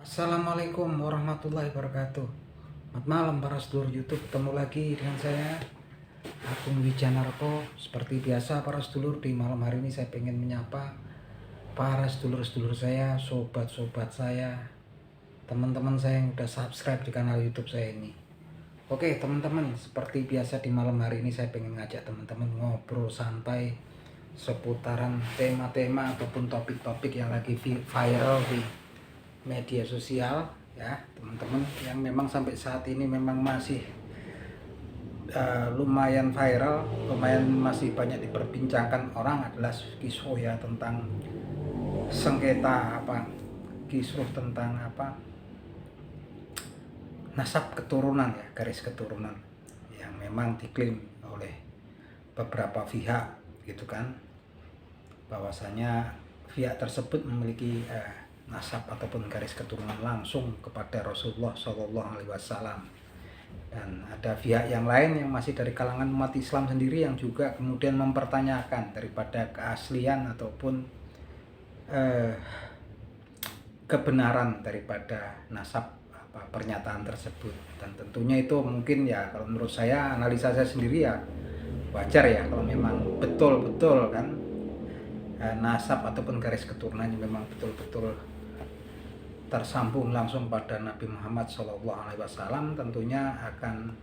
Assalamualaikum warahmatullahi wabarakatuh. Selamat malam para sedulur YouTube, ketemu lagi dengan saya Agung Wijanarko. Seperti biasa para sedulur, di malam hari ini saya pengen menyapa para sedulur-sedulur saya, sobat-sobat saya, teman-teman saya yang udah subscribe di kanal YouTube saya ini. Oke teman-teman, seperti biasa di malam hari ini saya pengen ngajak teman-teman ngobrol santai seputaran tema-tema ataupun topik-topik yang lagi viral di media sosial ya teman-teman, yang memang sampai saat ini memang masih lumayan viral, lumayan masih banyak diperbincangkan orang, adalah kisruh ya, tentang sengketa kisruh tentang nasab keturunan ya, garis keturunan yang memang diklaim oleh beberapa pihak gitu kan, bahwasanya pihak tersebut memiliki nasab ataupun garis keturunan langsung kepada Rasulullah Shallallahu Alaihi Wasallam. Dan ada pihak yang lain yang masih dari kalangan umat Islam sendiri yang juga kemudian mempertanyakan daripada keaslian ataupun kebenaran daripada nasab pernyataan tersebut. Dan tentunya itu mungkin ya, kalau menurut saya, analisa saya sendiri ya, wajar ya kalau memang betul-betul kan nasab ataupun garis keturunannya memang betul-betul tersambung langsung pada Nabi Muhammad SAW, tentunya akan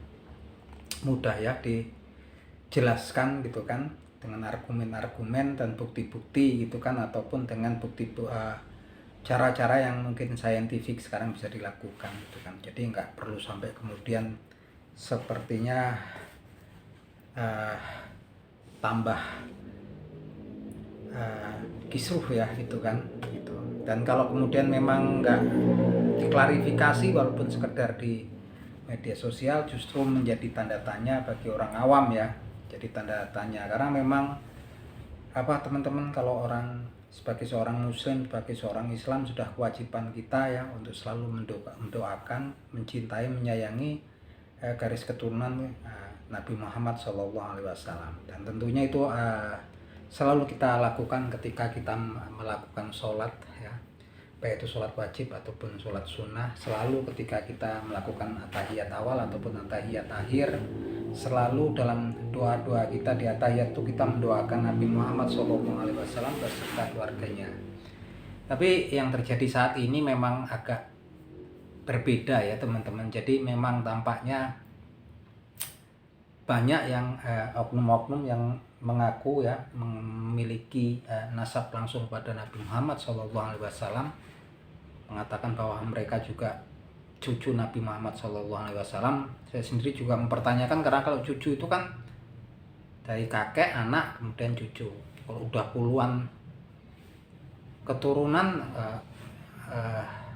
mudah ya dijelaskan gitu kan, dengan argumen-argumen dan bukti-bukti gitu kan, ataupun dengan cara-cara yang mungkin saintifik sekarang bisa dilakukan gitu kan. Jadi nggak perlu sampai kemudian sepertinya tambah kisruh ya gitu kan gitu. Dan kalau kemudian memang nggak diklarifikasi walaupun sekedar di media sosial, justru menjadi tanda tanya bagi orang awam ya, jadi tanda tanya. Karena memang teman-teman, kalau orang sebagai seorang muslim, sebagai seorang Islam, sudah kewajiban kita ya untuk selalu mendoakan, mencintai, menyayangi garis keturunan Nabi Muhammad SAW. Dan tentunya itu selalu kita lakukan ketika kita melakukan sholat ya, baik itu sholat wajib ataupun sholat sunnah. Selalu ketika kita melakukan tahiyat awal ataupun tahiyat akhir, selalu dalam doa-doa kita di tahiyat itu kita mendoakan Nabi Muhammad SAW beserta keluarganya. Tapi yang terjadi saat ini memang agak berbeda ya teman-teman. Jadi memang tampaknya banyak yang oknum-oknum yang mengaku ya memiliki nasab langsung pada Nabi Muhammad SAW, mengatakan bahwa mereka juga cucu Nabi Muhammad SAW. Saya sendiri juga mempertanyakan, karena kalau cucu itu kan dari kakek, anak, kemudian cucu. Kalau udah puluhan keturunan,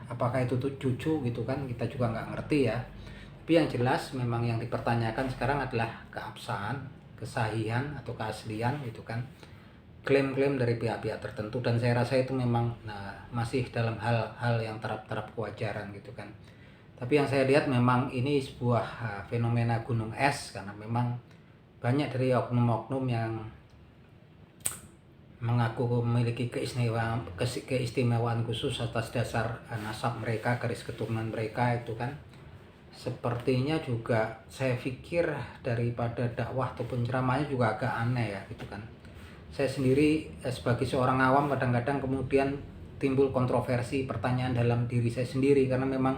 apakah itu tuh cucu gitu kan, kita juga nggak ngerti ya. Tapi yang jelas memang yang dipertanyakan sekarang adalah keabsahan, kesahihan atau keaslian itu kan, klaim-klaim dari pihak-pihak tertentu. Dan saya rasa itu memang masih dalam hal yang taraf-taraf kewajaran gitu kan. Tapi yang saya lihat memang ini sebuah fenomena gunung es, karena memang banyak dari oknum-oknum yang mengaku memiliki keistimewaan khusus atas dasar nasab mereka, garis keturunan mereka itu kan. Sepertinya juga saya pikir daripada dakwah ataupun ceramahnya juga agak aneh ya gitu kan. Saya sendiri sebagai seorang awam kadang-kadang kemudian timbul kontroversi, pertanyaan dalam diri saya sendiri, karena memang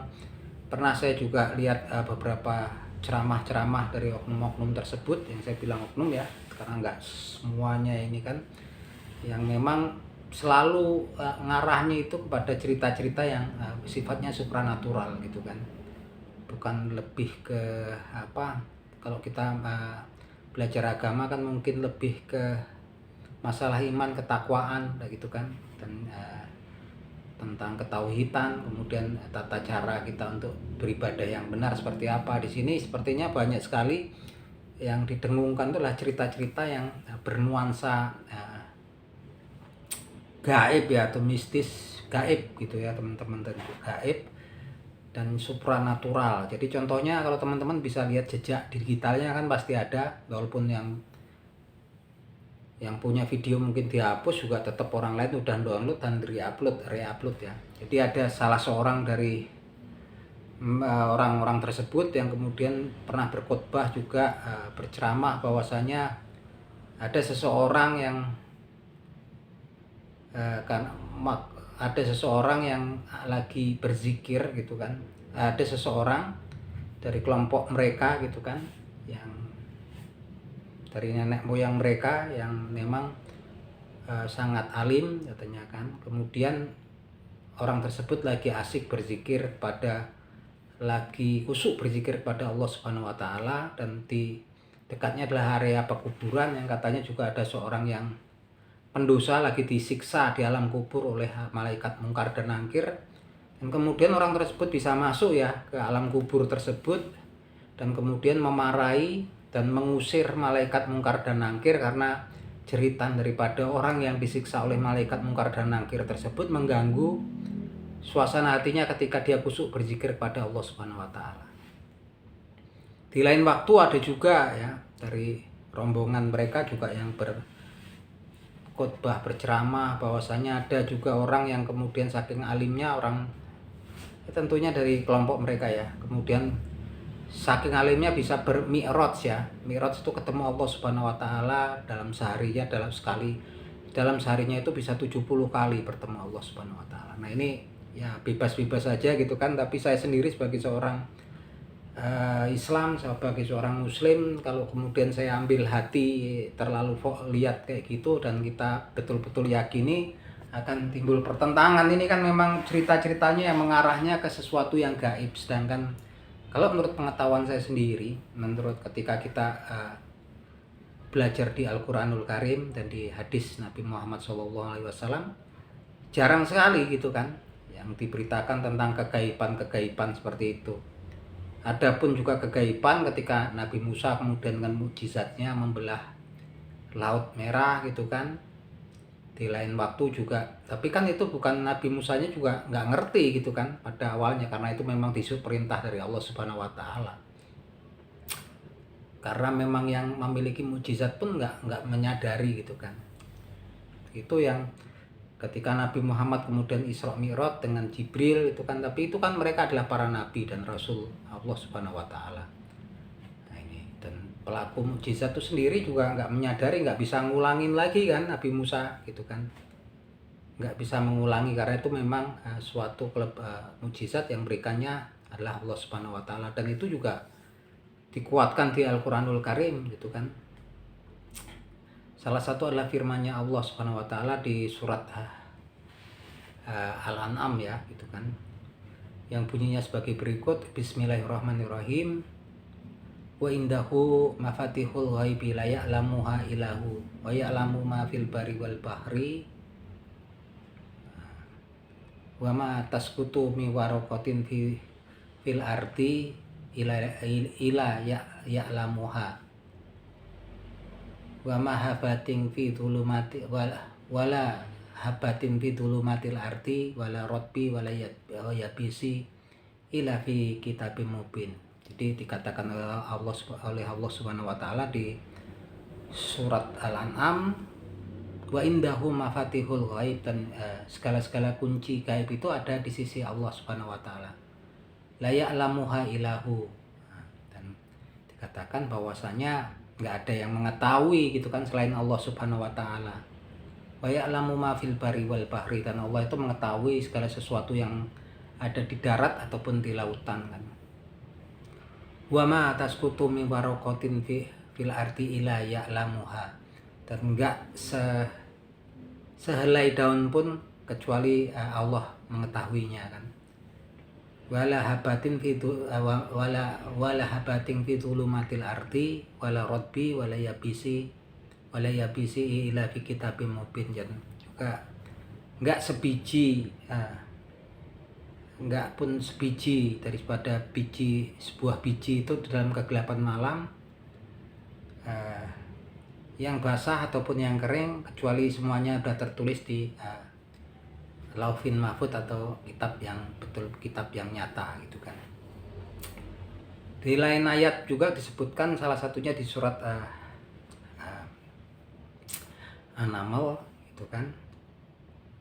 pernah saya juga lihat beberapa ceramah-ceramah dari oknum-oknum tersebut, yang saya bilang oknum ya karena nggak semuanya ini kan, yang memang selalu ngarahnya itu kepada cerita-cerita yang sifatnya supranatural gitu kan. Bukan lebih ke kalau kita belajar agama kan mungkin lebih ke masalah iman, ketakwaan gitu kan, dan tentang ketauhidan, kemudian tata cara kita untuk beribadah yang benar seperti apa. Di sini sepertinya banyak sekali yang didengungkan itulah cerita-cerita yang bernuansa gaib ya, atau mistis, gaib gitu ya teman-teman, tentu gaib dan supranatural. Jadi contohnya kalau teman-teman bisa lihat jejak digitalnya kan pasti ada, walaupun yang Yang punya video mungkin dihapus juga tetap orang lain udah download dan reupload ya. Jadi ada salah seorang dari orang-orang tersebut yang kemudian pernah berkhotbah juga, berceramah bahwasanya ada seseorang yang kan ada seseorang yang lagi berzikir gitu kan. Ada seseorang dari kelompok mereka gitu kan, yang dari nenek moyang mereka yang memang sangat alim katanya kan. Kemudian orang tersebut lagi asik berzikir lagi khusyuk berzikir kepada Allah Subhanahu wa taala, dan di dekatnya adalah area pekuburan yang katanya juga ada seorang yang pendosa lagi disiksa di alam kubur oleh malaikat mungkar dan nakir. Dan kemudian orang tersebut bisa masuk ya ke alam kubur tersebut dan kemudian memarahi dan mengusir malaikat mungkar dan nakir karena jeritan daripada orang yang disiksa oleh malaikat mungkar dan nakir tersebut mengganggu suasana hatinya ketika dia khusyuk berzikir kepada Allah Subhanahu wa taala. Di lain waktu ada juga ya dari rombongan mereka juga yang berkhotbah berceramah bahwasanya ada juga orang yang kemudian saking alimnya, orang tentunya dari kelompok mereka ya, kemudian saking alimnya bisa bermi'raj ya. Mi'raj itu ketemu Allah Subhanahu wa taala dalam seharinya, dalam seharinya itu bisa 70 kali bertemu Allah Subhanahu wa taala. Nah, ini ya bebas-bebas saja gitu kan, tapi saya sendiri sebagai seorang Islam, sebagai seorang muslim, kalau kemudian saya ambil hati terlalu lihat kayak gitu dan kita betul-betul yakini, akan timbul pertentangan. Ini kan memang cerita-ceritanya yang mengarahnya ke sesuatu yang gaib, sedangkan kalau menurut pengetahuan saya sendiri, menurut ketika kita belajar di Al-Quranul Karim dan di hadis Nabi Muhammad SAW, jarang sekali gitu kan yang diberitakan tentang kegaiban-kegaiban seperti itu. Adapun juga kegaiban ketika Nabi Musa kemudian dengan mukjizatnya membelah Laut Merah gitu kan, di lain waktu juga, tapi kan itu bukan Nabi Musanya juga nggak ngerti gitu kan pada awalnya, karena itu memang disuruh perintah dari Allah Subhanahu wa taala. Karena memang yang memiliki mukjizat pun nggak menyadari gitu kan. Itu yang ketika Nabi Muhammad kemudian Isra Mi'raj dengan Jibril itu kan, tapi itu kan mereka adalah para nabi dan rasul Allah Subhanahu wa taala. Nah, ini dan pelaku mukjizat itu sendiri juga nggak menyadari, nggak bisa ngulangin lagi kan Nabi Musa gitu kan, nggak bisa mengulangi karena itu memang suatu mukjizat yang berikannya adalah Allah Subhanahu wa taala, dan itu juga dikuatkan di Al-Quranul Karim gitu kan. Salah satu adalah firman-Nya Allah Subhanahu wa taala di surat Al-An'am ya gitu kan, yang bunyinya sebagai berikut, Bismillahirrahmanirrahim. Wa indahu mafatihul ghaibi la ya'lamuha illahu wa ya'lamu ma fil bari wal bahri wa ma tasqutu mi waraqatin fil ardi ila ya'lamuha wa ma habatin fi dhulumati wala habatin fi dhulumatil ardi wala rotbi wala yabisi ila fi kitabim mubin. Jadi dikatakan oleh Allah Subhanahu wa taala di surat Al-An'am, wa indahu mafatihul ghaib, dan segala-segala kunci gaib itu ada di sisi Allah Subhanahu wa taala. La ya'lamuha ilahu. Dan dikatakan bahwasanya nggak ada yang mengetahui gitu kan selain Allah Subhanahu wa taala. Wa ya'lamu ma fil bari wal bahri, dan Allah itu mengetahui segala sesuatu yang ada di darat ataupun di lautan kan. Wa ma tasqutu min waraqatin fil ardi illa ya'lamuha, dan enggak sehelai daun pun kecuali Allah mengetahuinya kan. Wala habatin fi dhulumatil ardi wala rotbi wala yabisi ila fi kitabim mubin. Dan juga enggak pun sebiji daripada sebuah biji itu dalam kegelapan malam, yang basah ataupun yang kering, kecuali semuanya sudah tertulis di Lauhin Mahfuz atau kitab yang nyata gitu kan. Di lain ayat juga disebutkan, salah satunya di surat An-Naml itu kan.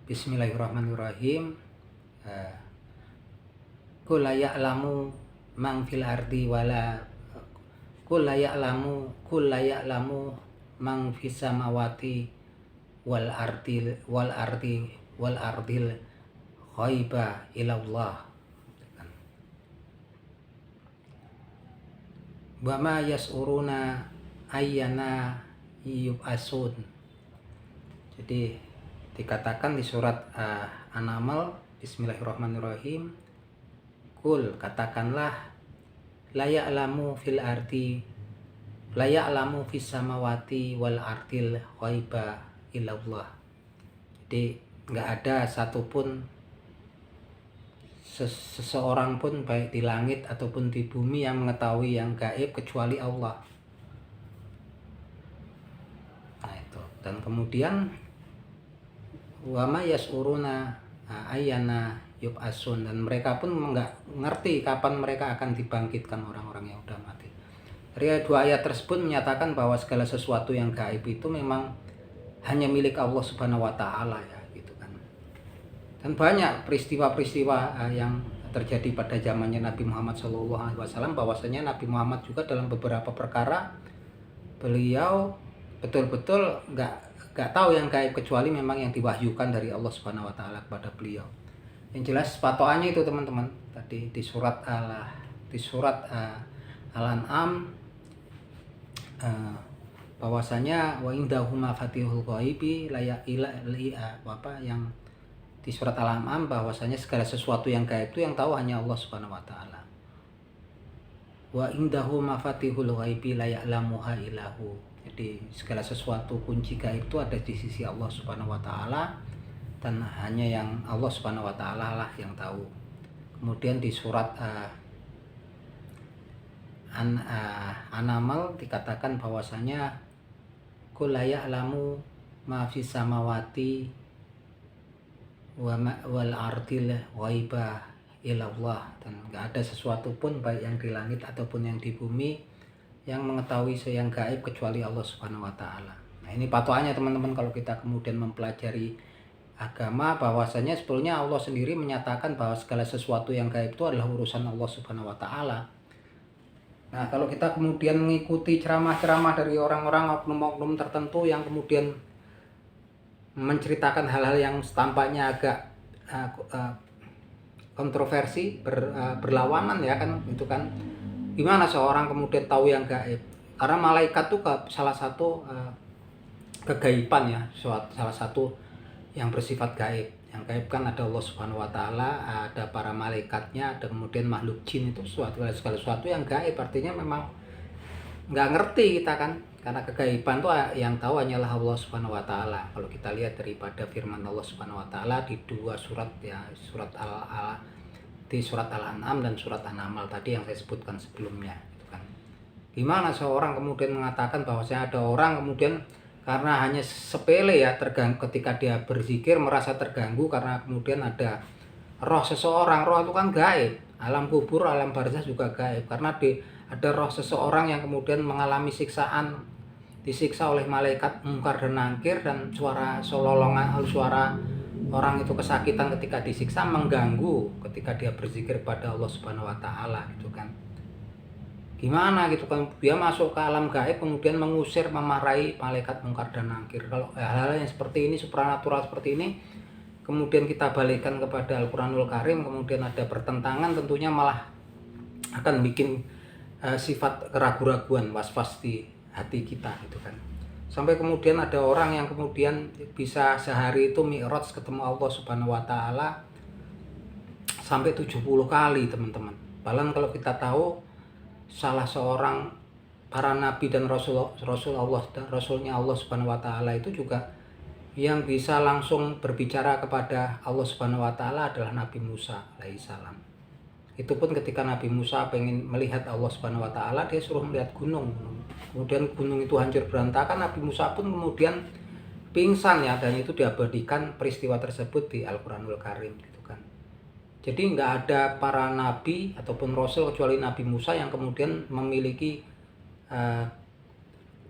Bismillahirrahmanirrahim. Qul la ya'lamu man fil ardi wala qul la ya'lamu man fis samawati wal ardil ghaiba ilallah. Wa ma yas'uruna ayyana yub'asun. Jadi dikatakan di surat An-Naml, Bismillahirrahmanirrahim, Kul, katakanlah, la ya'lamu fil fis samawati wal ardil ghaiba ilallah. Jadi nggak ada satupun seseorang pun baik di langit ataupun di bumi yang mengetahui yang gaib kecuali Allah. Nah itu. Dan kemudian wa ma yas'uruna ayyana yub'asun, dan mereka pun nggak ngerti kapan mereka akan dibangkitkan, orang-orang yang udah mati. Dari dua ayat tersebut menyatakan bahwa segala sesuatu yang gaib itu memang hanya milik Allah Subhanahu wa taala ya, gitu kan. Dan banyak peristiwa-peristiwa yang terjadi pada zamannya Nabi Muhammad SAW, bahwasanya Nabi Muhammad juga dalam beberapa perkara beliau betul-betul nggak tahu yang gaib kecuali memang yang diwahyukan dari Allah Subhanahu wa taala kepada beliau. Yang jelas patokannya itu teman-teman, tadi di surat Al-An'am, bahwasanya wa indahu mafatihul ghaibi yang di surat Al-An'am, bahwasanya segala sesuatu yang gaib itu yang tahu hanya Allah Subhanahu wa taala. Wa indahu mafatihul ghaibi la ya'lamuha illahu. Jadi segala sesuatu kunci gaib itu ada di sisi Allah Subhanahu wa taala, dan hanya yang Allah Subhanahu wa taala lah yang tahu. Kemudian di surat An-Naml dikatakan bahwasanya qul la ya'lamu ma fis samawati wal ardil ghaiba ilallah, dan enggak ada sesuatu pun baik yang di langit ataupun yang di bumi yang mengetahui yang gaib kecuali Allah Subhanahu wa taala. Nah, ini patokannya teman-teman kalau kita kemudian mempelajari agama, bahwasanya sebetulnya Allah sendiri menyatakan bahwa segala sesuatu yang gaib itu adalah urusan Allah Subhanahu wa taala. Nah, kalau kita kemudian mengikuti ceramah-ceramah dari orang-orang oknum-oknum tertentu yang kemudian menceritakan hal-hal yang tampaknya agak kontroversi, berlawanan ya kan, itu kan. Gimana seorang kemudian tahu yang gaib? Karena malaikat itu salah satu kegaiban ya, salah satu yang bersifat gaib. Yang gaib kan ada Allah Subhanahu wa taala, ada para malaikatnya, ada kemudian makhluk jin. Itu segala sesuatu yang gaib, artinya memang nggak ngerti kita kan, karena kegaiban tuh yang tahu hanyalah Allah Subhanahu wa taala. Kalau kita lihat daripada firman Allah Subhanahu wa taala di dua surat ya, di surat Al-An'am dan surat An-Naml tadi yang saya sebutkan sebelumnya, gitu kan. Gimana seorang kemudian mengatakan bahwasanya ada orang kemudian karena hanya sepele ya, terganggu ketika dia berzikir, merasa terganggu karena kemudian ada roh seseorang. Roh itu kan gaib, alam kubur, alam barzah juga gaib, karena ada roh seseorang yang kemudian mengalami siksaan, disiksa oleh malaikat mungkar dan nakir, dan suara sololongan, suara orang itu kesakitan ketika disiksa, mengganggu ketika dia berzikir pada Allah Subhanahu wa taala, gitu kan. Gimana gitu kan, dia masuk ke alam gaib kemudian mengusir, memarahi malaikat mungkar dan nakir. Kalau hal-hal yang seperti ini, supranatural seperti ini, kemudian kita balikkan kepada Al-Quranul Karim, kemudian ada pertentangan, tentunya malah akan bikin sifat keraguan-raguan, was-was di hati kita, gitu kan. Sampai kemudian ada orang yang kemudian bisa sehari itu mi'raj ketemu Allah Subhanahu wa taala sampai 70 kali, teman-teman. Bahkan kalau kita tahu salah seorang para nabi dan rasulnya Allah Subhanahu wa taala itu juga yang bisa langsung berbicara kepada Allah Subhanahu wa taala adalah Nabi Musa alaihissalam. Itu pun ketika Nabi Musa pengen melihat Allah Subhanahu wa taala, dia suruh melihat gunung. Kemudian gunung itu hancur berantakan, Nabi Musa pun kemudian pingsan ya, dan itu diabadikan peristiwa tersebut di Al-Quranul Karim, gitu kan. Jadi nggak ada para nabi ataupun rasul kecuali Nabi Musa yang kemudian memiliki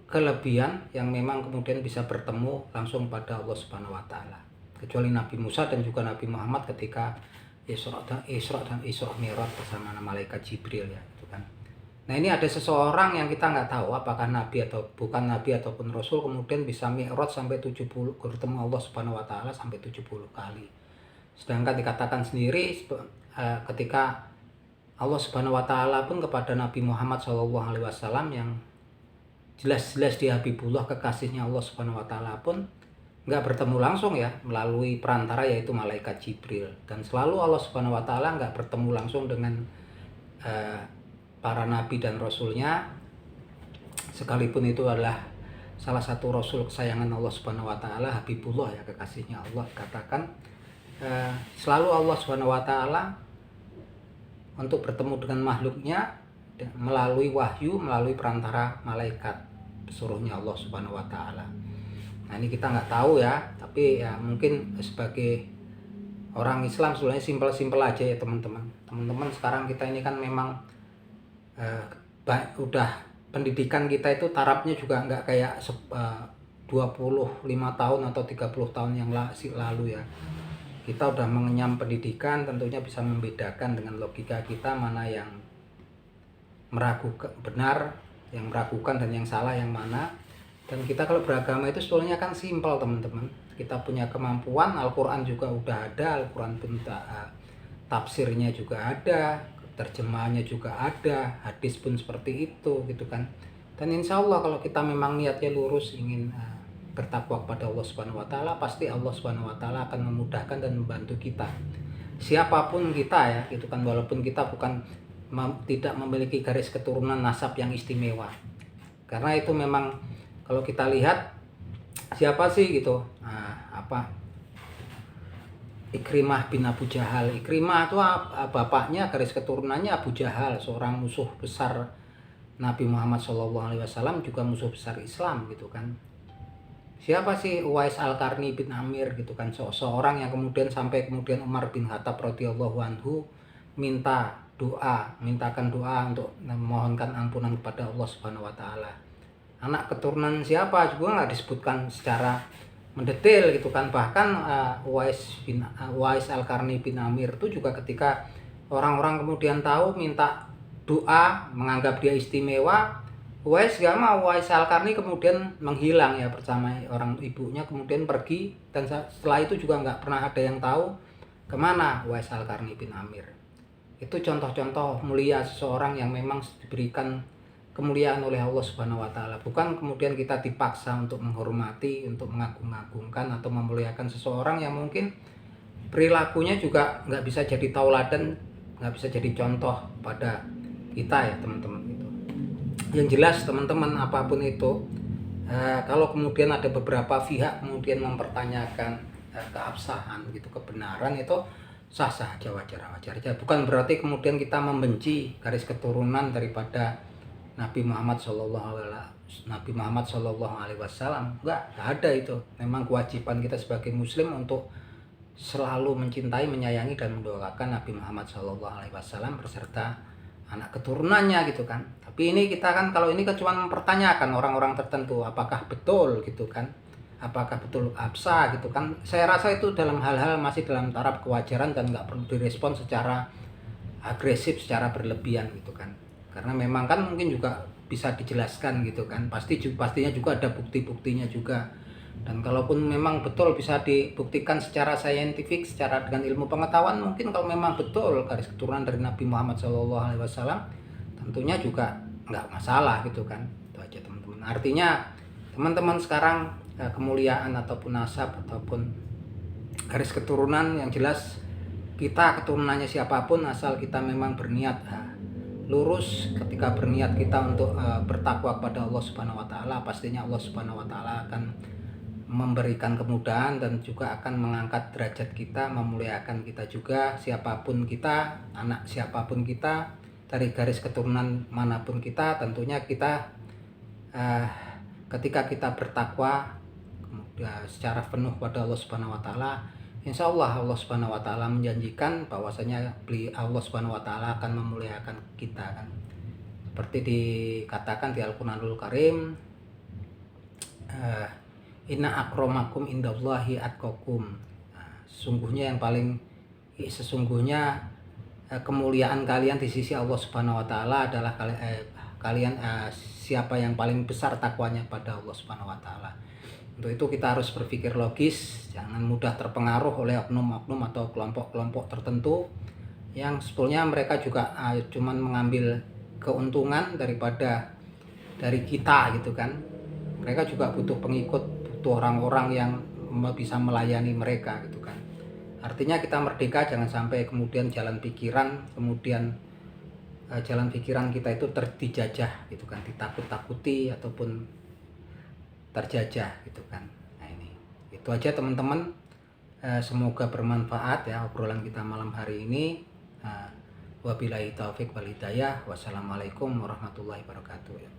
kelebihan yang memang kemudian bisa bertemu langsung pada Allah Subhanahu wa taala. Kecuali Nabi Musa dan juga Nabi Muhammad ketika Isra dan Mi'raj bersama malaikat Jibril ya, gitu kan. Nah, ini ada seseorang yang kita nggak tahu apakah nabi atau bukan nabi ataupun rasul, kemudian bisa Mi'raj sampai 70, bertemu Allah Subhanahu wa taala sampai 70 kali. Sedangkan dikatakan sendiri ketika Allah Subhanahu wa taala pun kepada Nabi Muhammad SAW yang jelas-jelas dia Habibullah, kekasihnya Allah Subhanahu wa taala, pun nggak bertemu langsung ya, melalui perantara yaitu malaikat Jibril. Dan selalu Allah Subhanahu wa taala nggak bertemu langsung dengan para nabi dan rasulnya, sekalipun itu adalah salah satu rasul kesayangan Allah Subhanahu wa taala, Habibullah ya, kekasihnya Allah. Katakan selalu Allah Subhanahu wa taala untuk bertemu dengan makhluknya melalui wahyu, melalui perantara malaikat, pesuruhnya Allah Subhanahu wa taala. Nah, ini kita nggak tahu ya, tapi ya mungkin sebagai orang Islam sebenarnya simpel-simpel aja ya teman-teman. Teman-teman, sekarang kita ini kan memang udah pendidikan kita itu tarafnya juga nggak kayak 25 tahun atau 30 tahun yang lalu ya. Kita udah mengenyam pendidikan, tentunya bisa membedakan dengan logika kita mana yang meragukan benar, yang meragukan, dan yang salah yang mana. Dan kita kalau beragama itu sebetulnya kan simpel teman-teman. Kita punya kemampuan, Al-Quran juga udah ada, Al-Quran pun tafsirnya juga ada, terjemahannya juga ada, hadis pun seperti itu gitu kan. Dan insya Allah kalau kita memang niatnya lurus, ingin bertakwa kepada Allah Subhanahu wa taala, pasti Allah Subhanahu wa taala akan memudahkan dan membantu kita. Siapapun kita ya gitu kan, walaupun kita bukan tidak memiliki garis keturunan nasab yang istimewa. Karena itu memang kalau kita lihat siapa sih gitu, Ikrimah bin Abu Jahal. Ikrimah itu bapaknya, garis keturunannya Abu Jahal, seorang musuh besar Nabi Muhammad SAW, juga musuh besar Islam gitu kan. Siapa sih Uwais Al-Qarni bin Amir gitu kan, seorang yang kemudian sampai kemudian Umar bin Khattab radhiyallahu anhu mintakan doa untuk memohonkan ampunan kepada Allah Subhanahu wa taala. Anak keturunan siapa juga nggak disebutkan secara mendetail gitu kan. Bahkan Uwais Al-Qarni bin Amir itu juga ketika orang-orang kemudian tahu, minta doa, menganggap dia istimewa, Uwais gak mau. Uwais Al-Qarni kemudian menghilang ya bersama orang ibunya, kemudian pergi, dan setelah itu juga nggak pernah ada yang tahu kemana Uwais Al-Qarni bin Amir. Itu contoh-contoh mulia seseorang yang memang diberikan kemuliaan oleh Allah Subhanahu wa taala. Bukan kemudian kita dipaksa untuk menghormati, untuk mengagung-agungkan atau memuliakan seseorang yang mungkin perilakunya juga nggak bisa jadi tauladan, nggak bisa jadi contoh pada kita ya teman-teman gitu. Yang jelas teman-teman, apapun itu, kalau kemudian ada beberapa pihak kemudian mempertanyakan keabsahan gitu, kebenaran, itu sah-sah aja, wajar-wajar aja. Bukan berarti kemudian kita membenci garis keturunan daripada Nabi Muhammad Shallallahu Alaihi Wasallam. Enggak ada itu. Memang kewajiban kita sebagai Muslim untuk selalu mencintai, menyayangi, dan mendoakan Nabi Muhammad Shallallahu Alaihi Wasallam beserta anak keturunannya gitu kan. Tapi ini kita kan, kalau ini cuma mempertanyakan orang-orang tertentu, apakah betul gitu kan, apakah betul absah gitu kan. Saya rasa itu dalam hal-hal masih dalam taraf kewajaran dan nggak perlu direspon secara agresif, secara berlebihan gitu kan. Karena memang kan mungkin juga bisa dijelaskan gitu kan, pastinya juga ada bukti-buktinya juga. Dan kalaupun memang betul bisa dibuktikan secara saintifik, secara dengan ilmu pengetahuan, mungkin kalau memang betul garis keturunan dari Nabi Muhammad SAW, tentunya juga nggak masalah gitu kan. Itu aja teman-teman. Artinya teman-teman sekarang kemuliaan ataupun nasab ataupun garis keturunan, yang jelas kita keturunannya siapapun, asal kita memang berniat lurus, ketika berniat kita untuk bertakwa kepada Allah Subhanahu wa taala, pastinya Allah Subhanahu wa taala akan memberikan kemudahan dan juga akan mengangkat derajat kita, memuliakan kita juga, siapapun kita, anak siapapun kita, dari garis keturunan manapun kita. Tentunya kita ketika kita bertakwa secara penuh pada Allah Subhanahu wa taala, insya Allah Allah Subhanahu wa taala menjanjikan bahwasanya Allah Subhanahu wa taala akan memuliakan kita kan. Seperti dikatakan di Al-Qur'anul Karim, eh, inna akramakum indallahi atqakum. Nah, sesungguhnya kemuliaan kalian di sisi Allah Subhanahu wa taala adalah kalian siapa yang paling besar takwanya pada Allah Subhanahu wa taala. Untuk itu kita harus berpikir logis, jangan mudah terpengaruh oleh oknum-oknum atau kelompok-kelompok tertentu yang sebetulnya mereka juga cuman mengambil keuntungan dari kita gitu kan. Mereka juga butuh pengikut, butuh orang-orang yang bisa melayani mereka gitu kan. Artinya kita merdeka, jangan sampai kemudian jalan pikiran kita itu dijajah gitu kan, ditakut-takuti ataupun terjajah gitu kan. Nah ini itu aja teman-teman, semoga bermanfaat ya obrolan kita malam hari ini. Wabillahi taufik wal hidayah. Wassalamualaikum warahmatullahi wabarakatuh.